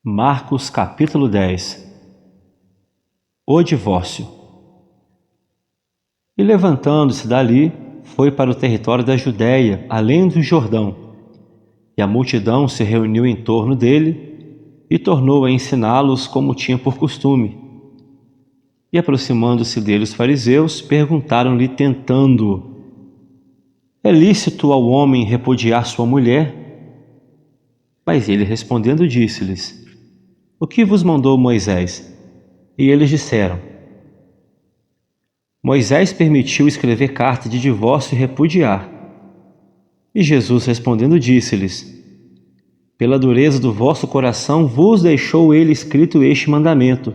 Marcos capítulo 10. O divórcio. E levantando-se dali, foi para o território da Judéia, além do Jordão. E a multidão se reuniu em torno dele e tornou a ensiná-los como tinha por costume. E aproximando-se dele os fariseus, perguntaram-lhe tentando-o: é lícito ao homem repudiar sua mulher? Mas ele respondendo disse-lhes: o que vos mandou Moisés? E eles disseram: Moisés permitiu escrever carta de divórcio e repudiar. E Jesus respondendo disse-lhes: pela dureza do vosso coração vos deixou ele escrito este mandamento.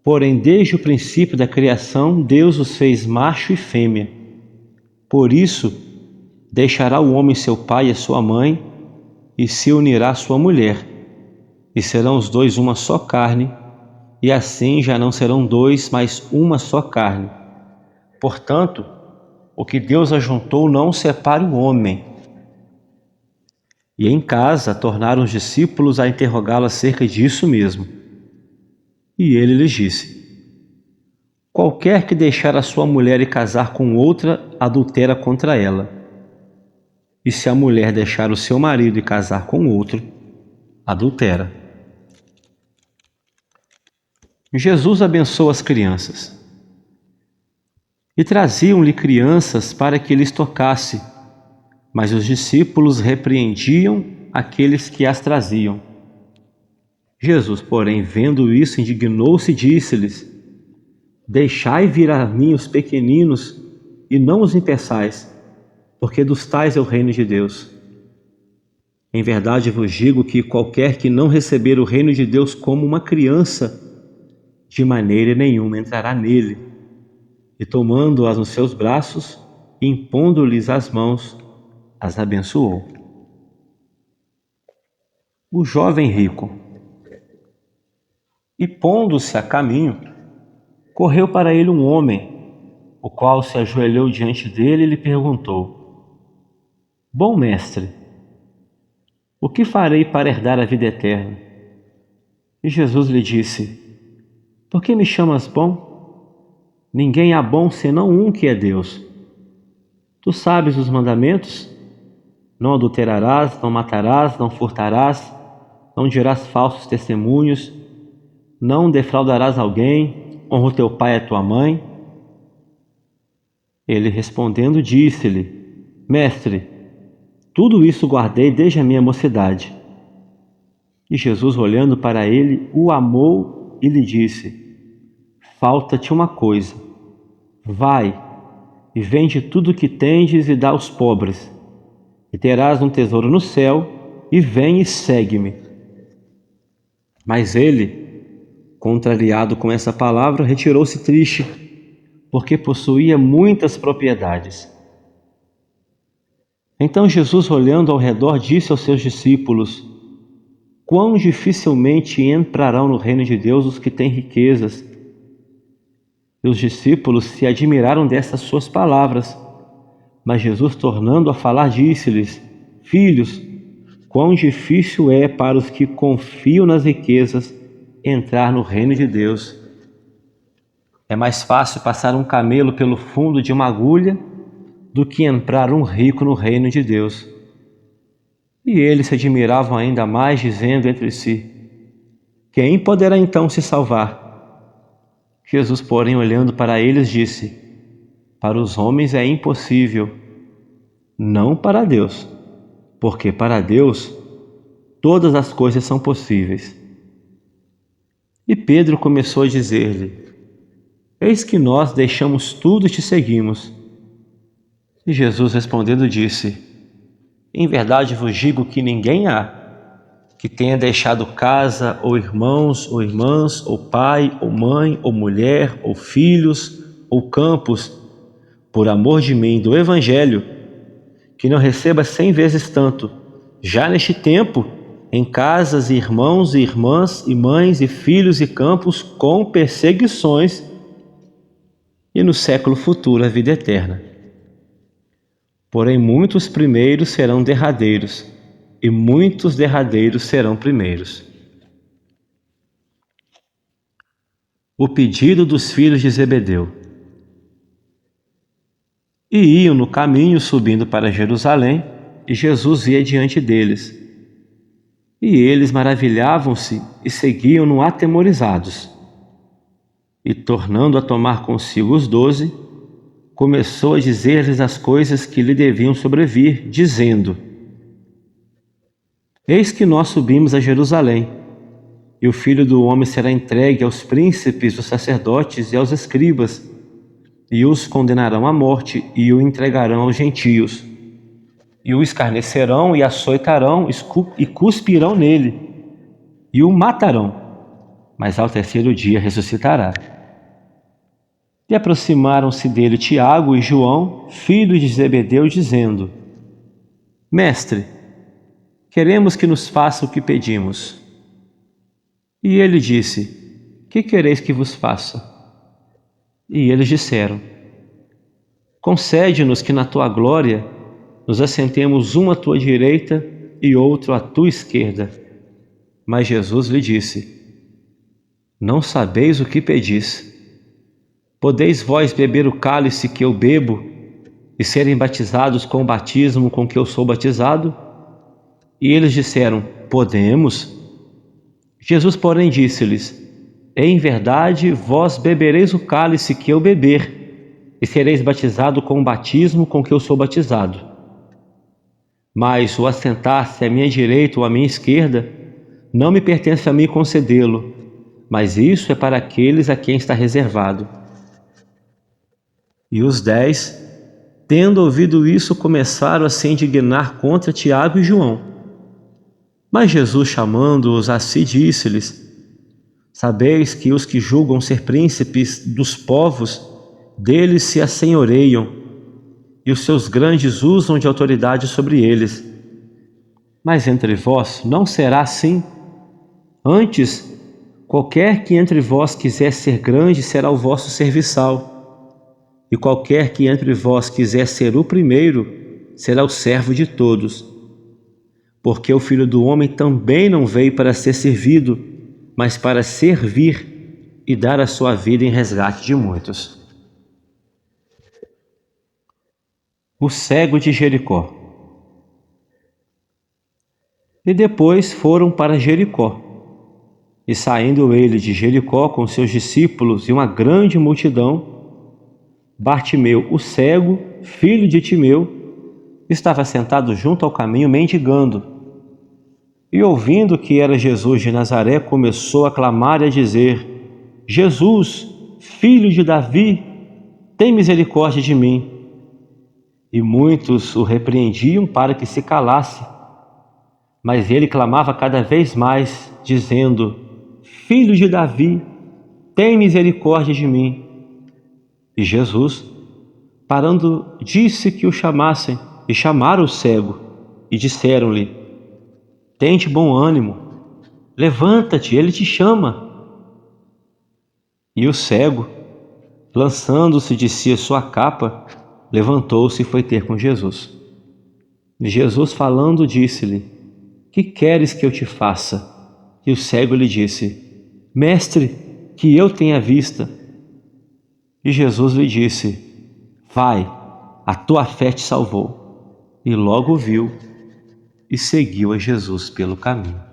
Porém, desde o princípio da criação, Deus os fez macho e fêmea. Por isso, deixará o homem seu pai e a sua mãe, e se unirá à sua mulher, e serão os dois uma só carne, e assim já não serão dois, mas uma só carne. Portanto, o que Deus ajuntou não separe o homem. E em casa tornaram os discípulos a interrogá-lo acerca disso mesmo. E ele lhes disse: qualquer que deixar a sua mulher e casar com outra, adultera contra ela. E se a mulher deixar o seu marido e casar com outro, adultera. Jesus abençoa as crianças. E traziam-lhe crianças para que lhes tocasse, mas os discípulos repreendiam aqueles que as traziam. Jesus, porém, vendo isso, indignou-se e disse-lhes: deixai vir a mim os pequeninos e não os impeçais, porque dos tais é o reino de Deus. Em verdade vos digo que qualquer que não receber o reino de Deus como uma criança, de maneira nenhuma entrará nele. E tomando-as nos seus braços, e impondo-lhes as mãos, as abençoou. O jovem rico. E pondo-se a caminho, correu para ele um homem, o qual se ajoelhou diante dele e lhe perguntou: bom mestre, o que farei para herdar a vida eterna? E Jesus lhe disse: por que me chamas bom? Ninguém há bom senão um, que é Deus. Tu sabes os mandamentos? Não adulterarás, não matarás, não furtarás, não dirás falsos testemunhos, não defraudarás alguém, honra o teu pai e a tua mãe. Ele respondendo disse-lhe: mestre, tudo isso guardei desde a minha mocidade. E Jesus, olhando para ele, o amou e lhe disse: falta-te uma coisa. Vai e vende tudo o que tendes e dá aos pobres, e terás um tesouro no céu, e vem e segue-me. Mas ele, contrariado com essa palavra, retirou-se triste, porque possuía muitas propriedades. Então Jesus, olhando ao redor, disse aos seus discípulos: quão dificilmente entrarão no reino de Deus os que têm riquezas. E os discípulos se admiraram dessas suas palavras. Mas Jesus, tornando a falar, disse-lhes: filhos, quão difícil é para os que confiam nas riquezas entrar no reino de Deus. É mais fácil passar um camelo pelo fundo de uma agulha do que entrar um rico no reino de Deus. E eles se admiravam ainda mais, dizendo entre si: quem poderá então se salvar? Jesus, porém, olhando para eles, disse: para os homens é impossível, não para Deus, porque para Deus todas as coisas são possíveis. E Pedro começou a dizer-lhe: eis que nós deixamos tudo e te seguimos. E Jesus, respondendo, disse: em verdade vos digo que ninguém há que tenha deixado casa, ou irmãos, ou irmãs, ou pai, ou mãe, ou mulher, ou filhos, ou campos, por amor de mim e do Evangelho, que não receba 100 vezes tanto, já neste tempo, em casas, e irmãos e irmãs, e mães, e filhos, e campos, com perseguições, e no século futuro a vida eterna. Porém, muitos primeiros serão derradeiros, e muitos derradeiros serão primeiros. o pedido dos filhos de Zebedeu. E iam no caminho subindo para Jerusalém, e Jesus ia diante deles. E eles maravilhavam-se e seguiam-no atemorizados. E tornando a tomar consigo os 12, começou a dizer-lhes as coisas que lhe deviam sobrevir, dizendo: Eis que nós subimos a Jerusalém, e o Filho do Homem será entregue aos príncipes, os sacerdotes e aos escribas, e os condenarão à morte e o entregarão aos gentios. E o escarnecerão e açoitarão e cuspirão nele, e o matarão, mas ao terceiro dia ressuscitará. E aproximaram-se dele Tiago e João, filhos de Zebedeu, dizendo: Mestre, queremos que nos faça o que pedimos. E ele disse: Que quereis que vos faça? E eles disseram: Concede-nos que na tua glória nos assentemos um à tua direita e outro à tua esquerda. Mas Jesus lhe disse: Não sabeis o que pedis. Podeis vós beber o cálice que eu bebo e serem batizados com o batismo com que eu sou batizado? E eles disseram: Podemos. Jesus, porém, disse-lhes: Em verdade, vós bebereis o cálice que eu beber, e sereis batizados com o batismo com que eu sou batizado. Mas o assentar-se à minha direita ou à minha esquerda, não me pertence a mim concedê-lo, mas isso é para aqueles a quem está reservado. E os 10, tendo ouvido isso, começaram a se indignar contra Tiago e João. Mas Jesus, chamando-os a si, disse-lhes: Sabeis que os que julgam ser príncipes dos povos, deles se assenhoreiam, e os seus grandes usam de autoridade sobre eles. Mas entre vós não será assim. Antes, qualquer que entre vós quiser ser grande será o vosso serviçal, e qualquer que entre vós quiser ser o primeiro será o servo de todos. Porque o Filho do Homem também não veio para ser servido, mas para servir e dar a sua vida em resgate de muitos. O cego de Jericó. E depois foram para Jericó. E saindo ele de Jericó com seus discípulos e uma grande multidão, Bartimeu, o cego, filho de Timeu, estava sentado junto ao caminho mendigando. E ouvindo que era Jesus de Nazaré, começou a clamar e a dizer: Jesus, filho de Davi, tem misericórdia de mim. E muitos o repreendiam para que se calasse. Mas ele clamava cada vez mais, dizendo: Filho de Davi, tem misericórdia de mim. E Jesus, parando, disse que o chamassem, e chamaram o cego, e disseram-lhe: Tente bom ânimo, levanta-te, ele te chama. E o cego, lançando-se de si a sua capa, levantou-se e foi ter com Jesus. E Jesus, falando, disse-lhe: Que queres que eu te faça? E o cego lhe disse: Mestre, que eu tenha vista. E Jesus lhe disse: Vai, a tua fé te salvou. E logo viu e seguiu a Jesus pelo caminho.